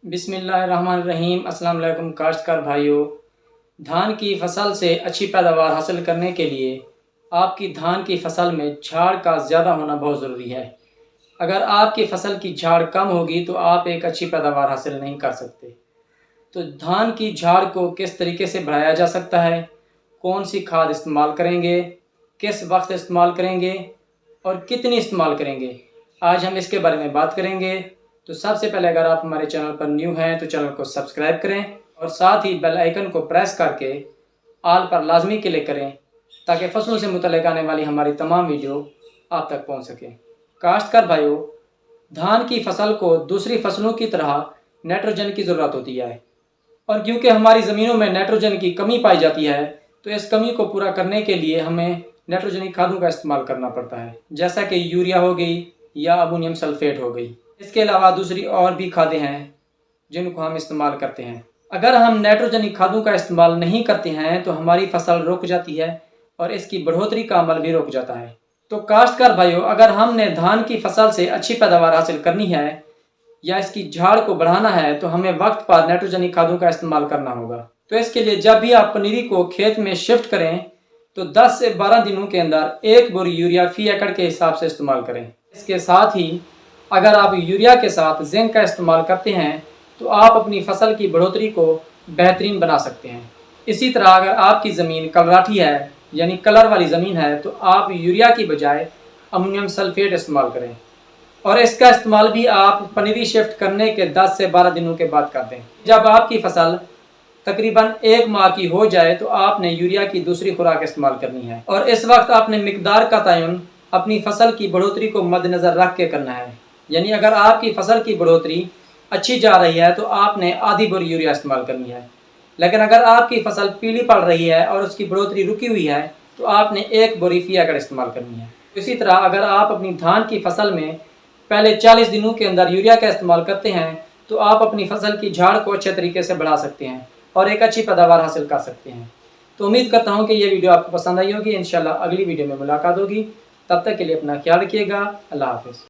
बिस्मिल्लाहिर्रहमानिर्रहीम। अस्सलाम वालेकुम काश्तकार भाइयों। धान की फसल से अच्छी पैदावार हासिल करने के लिए आपकी धान की फसल में झाड़ का ज़्यादा होना बहुत ज़रूरी है। अगर आपकी फसल की झाड़ कम होगी तो आप एक अच्छी पैदावार हासिल नहीं कर सकते। तो धान की झाड़ को किस तरीके से बढ़ाया जा सकता है, कौन सी खाद इस्तेमाल करेंगे, किस वक्त इस्तेमाल करेंगे और कितनी इस्तेमाल करेंगे, आज हम इसके बारे में बात करेंगे। तो सबसे पहले अगर आप हमारे चैनल पर न्यू हैं तो चैनल को सब्सक्राइब करें और साथ ही बेल आइकन को प्रेस करके ऑल पर लाजमी क्लिक करें ताकि फसलों से मुतल्लिक आने वाली हमारी तमाम वीडियो आप तक पहुंच सकें। काश्तकार भाइयों, धान की फसल को दूसरी फसलों की तरह नाइट्रोजन की ज़रूरत होती है और क्योंकि हमारी ज़मीनों में नाइट्रोजन की कमी पाई जाती है तो इस कमी को पूरा करने के लिए हमें नाइट्रोजनिक खादों का इस्तेमाल करना पड़ता है, जैसा कि यूरिया हो गई या अमोनियम सल्फेट हो गई। इसके अलावा दूसरी और भी खादें हैं जिनको हम इस्तेमाल करते हैं। अगर हम नाइट्रोजनिक खादों का इस्तेमाल नहीं करते हैं तो हमारी फसल रुक जाती है और इसकी बढ़ोतरी का अमल भी रुक जाता है। तो काश्तकार भाइयों, अगर हमने धान की फसल से अच्छी पैदावार हासिल करनी है या इसकी झाड़ को बढ़ाना है तो हमें वक्त पर नाइट्रोजनिक खादों का इस्तेमाल करना होगा। तो इसके लिए जब भी आप पनीरी को खेत में शिफ्ट करें तो 10 से 12 दिनों के अंदर 1 बोरी यूरिया फी एकड़ के हिसाब से इस्तेमाल करें। इसके साथ ही अगर आप यूरिया के साथ जिंक का इस्तेमाल करते हैं तो आप अपनी फसल की बढ़ोतरी को बेहतरीन बना सकते हैं। इसी तरह अगर आपकी ज़मीन कलराठी है यानी कलर वाली ज़मीन है तो आप यूरिया की बजाय अमोनियम सल्फेट इस्तेमाल करें और इसका इस्तेमाल भी आप पनीरी शिफ्ट करने के 10 से 12 दिनों के बाद कर दें। जब आपकी फसल तकरीबन 1 माह की हो जाए तो आपने यूरिया की दूसरी खुराक इस्तेमाल करनी है और इस वक्त आपने मिकदार का तयन अपनी फसल की बढ़ोतरी को मद्देनज़र रख के करना है। यानी अगर आपकी फसल की बढ़ोतरी अच्छी जा रही है तो आपने आधी बोरी यूरिया इस्तेमाल करनी है, लेकिन अगर आपकी फसल पीली पड़ रही है और उसकी बढ़ोतरी रुकी हुई है तो आपने 1 बोरी फी एकड़ इस्तेमाल करनी है। इसी तरह अगर आप अपनी धान की फसल में पहले 40 दिनों के अंदर यूरिया का इस्तेमाल करते हैं तो आप अपनी फसल की झाड़ को अच्छे तरीके से बढ़ा सकते हैं और एक अच्छी पैदावार हासिल कर सकते हैं। तो उम्मीद करता हूँ कि ये वीडियो आपको पसंद आई होगी। इंशाल्लाह अगली वीडियो में मुलाकात होगी। तब तक के लिए अपना ख्याल रखिएगा। अल्लाह हाफ़िज़।